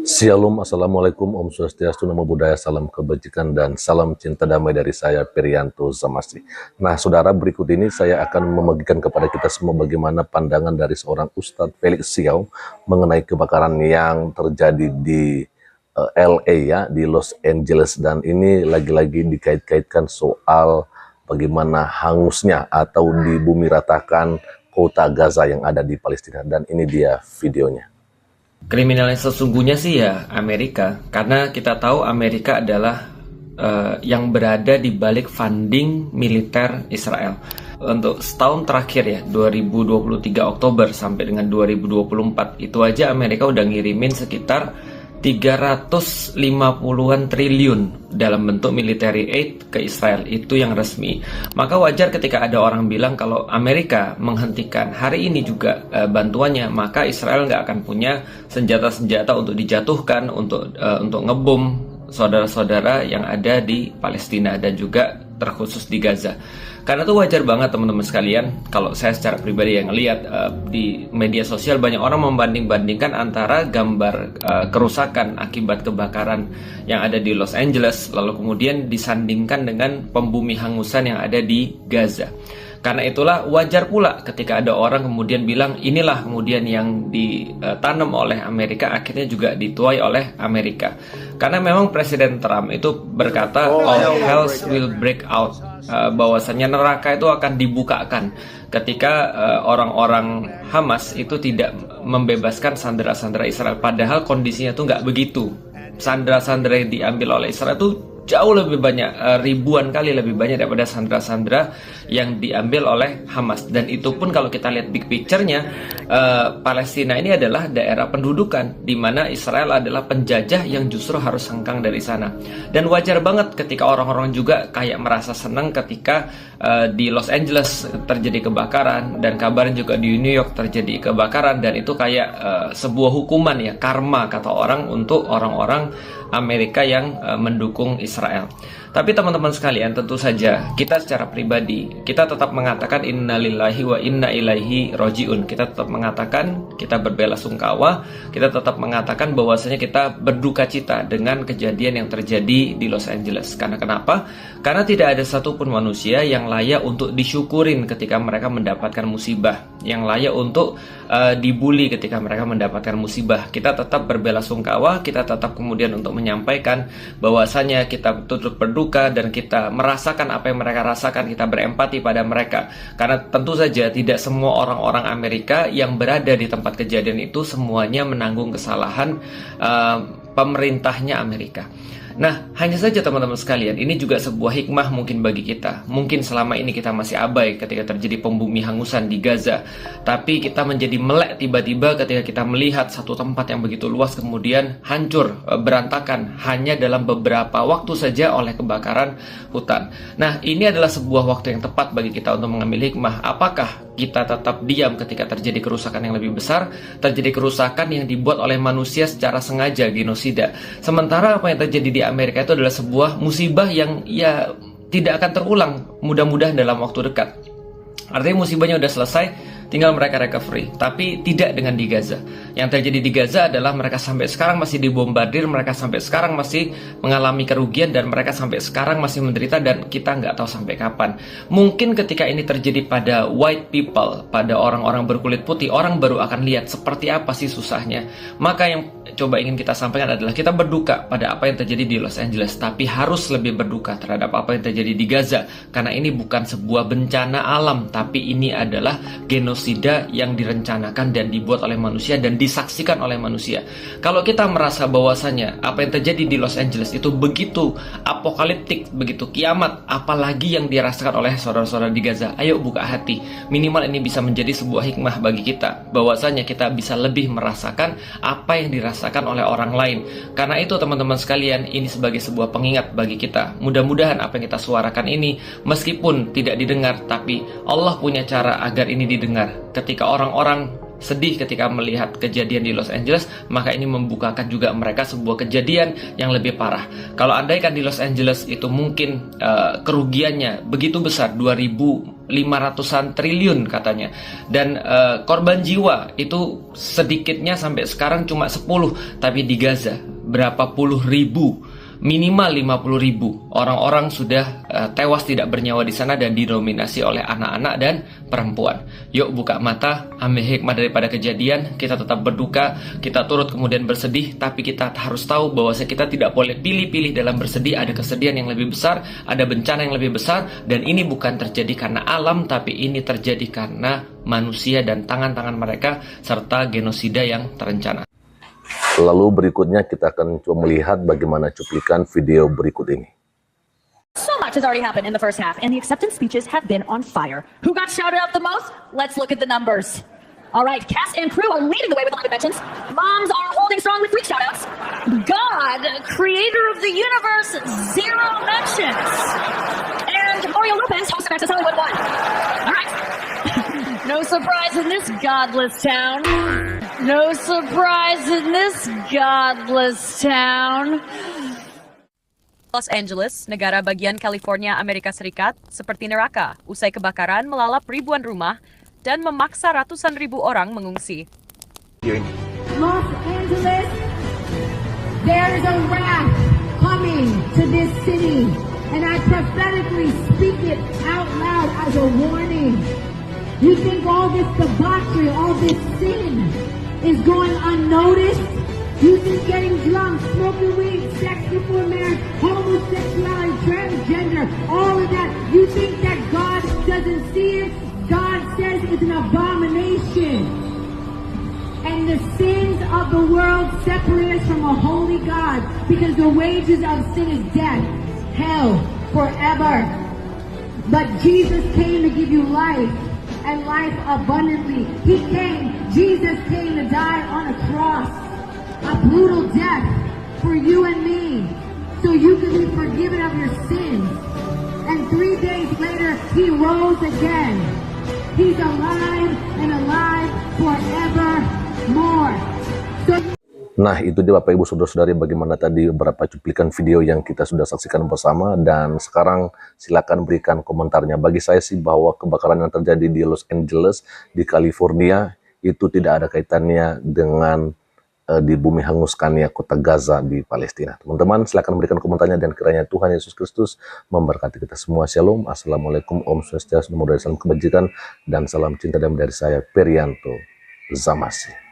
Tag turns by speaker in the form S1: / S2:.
S1: Shalom, Assalamualaikum, Om Swastiastu, Namo Buddhaya, salam kebajikan, dan salam cinta damai dari saya, Perianto Zamasi. Nah, saudara, berikut ini saya akan membagikan kepada kita semua bagaimana pandangan dari seorang Ustadz Felix Xiao mengenai kebakaran yang terjadi di LA, ya, di Los Angeles. Dan ini lagi-lagi dikait-kaitkan soal bagaimana hangusnya atau di bumi ratakan kota Gaza yang ada di Palestina. Dan ini dia videonya.
S2: Kriminal yang sesungguhnya sih ya Amerika, karena kita tahu Amerika adalah yang berada di balik funding militer Israel. Untuk setahun terakhir ya, 2023 Oktober sampai dengan 2024, itu aja Amerika udah ngirimin sekitar 350-an triliun dalam bentuk military aid ke Israel, itu yang resmi. Maka wajar ketika ada orang bilang kalau Amerika menghentikan hari ini juga bantuannya, maka Israel nggak akan punya senjata-senjata untuk dijatuhkan, untuk ngebom saudara-saudara yang ada di Palestina dan juga terkhusus di Gaza. Karena itu wajar banget teman-teman sekalian, kalau saya secara pribadi yang lihat di media sosial banyak orang membanding-bandingkan antara gambar kerusakan akibat kebakaran yang ada di Los Angeles, lalu kemudian disandingkan dengan pembumi hangusan yang ada di Gaza. Karena itulah wajar pula ketika ada orang kemudian bilang inilah kemudian yang ditanam oleh Amerika akhirnya juga dituai oleh Amerika. Karena memang Presiden Trump itu berkata all hells will break out, bahwasanya neraka itu akan dibukakan ketika orang-orang Hamas itu tidak membebaskan sandera-sandera Israel. Padahal kondisinya itu nggak begitu. Sandera-sandera yang diambil oleh Israel itu jauh lebih banyak, ribuan kali lebih banyak daripada sandera-sandera yang diambil oleh Hamas. Dan itu pun kalau kita lihat big picture-nya, Palestina ini adalah daerah pendudukan di mana Israel adalah penjajah yang justru harus hengkang dari sana. Dan wajar banget ketika orang-orang juga kayak merasa senang ketika di Los Angeles terjadi kebakaran, dan kabarnya juga di New York terjadi kebakaran, dan itu kayak sebuah hukuman ya, karma kata orang untuk orang-orang Amerika yang mendukung Israel. Tapi teman-teman sekalian, tentu saja kita secara pribadi kita tetap mengatakan innalillahi wa inna ilaihi rojiun. Kita tetap mengatakan kita berbelasungkawa, kita tetap mengatakan bahwasanya kita berduka cita dengan kejadian yang terjadi di Los Angeles. Karena kenapa? Karena tidak ada satupun manusia yang layak untuk disyukurin ketika mereka mendapatkan musibah, yang layak untuk dibully ketika mereka mendapatkan musibah. Kita tetap berbelasungkawa, kita tetap kemudian untuk menyampaikan bahwasanya kita turut berduka dan kita merasakan apa yang mereka rasakan, kita berempati pada mereka. Karena tentu saja tidak semua orang-orang Amerika yang berada di tempat kejadian itu semuanya menanggung kesalahan pemerintahnya Amerika. Nah, hanya saja teman-teman sekalian, ini juga sebuah hikmah mungkin bagi kita. Mungkin selama ini kita masih abai ketika terjadi pembumi hangusan di Gaza, tapi kita menjadi melek tiba-tiba ketika kita melihat satu tempat yang begitu luas kemudian hancur, berantakan hanya dalam beberapa waktu saja oleh kebakaran hutan. Nah, ini adalah sebuah waktu yang tepat bagi kita untuk mengambil hikmah. Apakah kita tetap diam ketika terjadi kerusakan yang lebih besar, terjadi kerusakan yang dibuat oleh manusia secara sengaja, genosida. Sementara apa yang terjadi di Amerika itu adalah sebuah musibah yang ya tidak akan terulang mudah-mudahan dalam waktu dekat. Artinya musibahnya udah selesai, tinggal mereka recovery. Tapi tidak dengan di Gaza. Yang terjadi di Gaza adalah mereka sampai sekarang masih dibombardir, mereka sampai sekarang masih mengalami kerugian, dan mereka sampai sekarang masih menderita, dan kita nggak tahu sampai kapan. Mungkin ketika ini terjadi pada white people, pada orang-orang berkulit putih, orang baru akan lihat seperti apa sih susahnya. Maka yang coba ingin kita sampaikan adalah kita berduka pada apa yang terjadi di Los Angeles, tapi harus lebih berduka terhadap apa yang terjadi di Gaza. Karena ini bukan sebuah bencana alam, tapi ini adalah genosida yang direncanakan dan dibuat oleh manusia dan disaksikan oleh manusia. Kalau kita merasa bahwasanya apa yang terjadi di Los Angeles itu begitu apokaliptik, begitu kiamat, apalagi yang dirasakan oleh saudara-saudara di Gaza, ayo buka hati. Minimal ini bisa menjadi sebuah hikmah bagi kita, bahwasanya kita bisa lebih merasakan apa yang dirasakan oleh orang lain. Karena itu teman-teman sekalian, ini sebagai sebuah pengingat bagi kita. Mudah-mudahan apa yang kita suarakan ini, meskipun tidak didengar, tapi Allah punya cara agar ini didengar. Ketika orang-orang sedih ketika melihat kejadian di Los Angeles, maka ini membukakan juga mereka sebuah kejadian yang lebih parah. Kalau andaikan di Los Angeles itu mungkin kerugiannya begitu besar, 2000 500-an triliun katanya. Dan korban jiwa itu sedikitnya sampai sekarang cuma 10, tapi di Gaza berapa puluh ribu, minimal 50 ribu orang-orang sudah tewas tidak bernyawa di sana dan didominasi oleh anak-anak dan perempuan. Yuk buka mata, ambil hikmah daripada kejadian, kita tetap berduka, kita turut kemudian bersedih, tapi kita harus tahu bahwa kita tidak boleh pilih-pilih dalam bersedih. Ada kesedihan yang lebih besar, ada bencana yang lebih besar, dan ini bukan terjadi karena alam, tapi ini terjadi karena manusia dan tangan-tangan mereka, serta genosida yang terencana.
S1: Lalu berikutnya kita akan coba melihat bagaimana cuplikan video berikut ini.
S3: So much has already happened in the first half, and the acceptance speeches have been on fire. Who got shouted out the most? Let's look at the numbers. All right, cast and crew are leading the way with 11 mentions. Moms are holding strong with 3 shoutouts. God, creator of the universe, 0 mentions. And Mario Lopez, host of Access Hollywood, 1. All right. No surprise in this godless town. No surprise in this godless town.
S4: Los Angeles, negara bagian California, Amerika Serikat, seperti neraka usai kebakaran melalap ribuan rumah dan memaksa ratusan ribu orang mengungsi.
S5: Los Angeles, there is a wrath coming to this city, and I prophetically speak it out loud as a warning. You think all this debauchery, all this sin is going unnoticed? You think getting drunk, smoking weed, sex before marriage, homosexuality, transgender, all of that, you think that God doesn't see it? God says it's an abomination. And the sins of the world separate us from a holy God, because the wages of sin is death, hell, forever. But Jesus came to give you life, and life abundantly. Jesus came to die on a cross, a brutal death for you and me, so you can be forgiven of your sins. And 3 days later, he rose again. He's alive and alive forevermore.
S1: Nah, itu dia Bapak Ibu Saudara-saudari bagaimana tadi beberapa cuplikan video yang kita sudah saksikan bersama, dan sekarang silakan berikan komentarnya. Bagi saya sih bahwa kebakaran yang terjadi di Los Angeles, di California, itu tidak ada kaitannya dengan di bumi hanguskannya kota Gaza di Palestina. Teman-teman silakan berikan komentarnya, dan kiranya Tuhan Yesus Kristus memberkati kita semua. Shalom, Assalamualaikum, Om Swastiastu, Namo Buddhaya, salam kebajikan, dan salam cinta damai dari saya, Perianto Zamasi.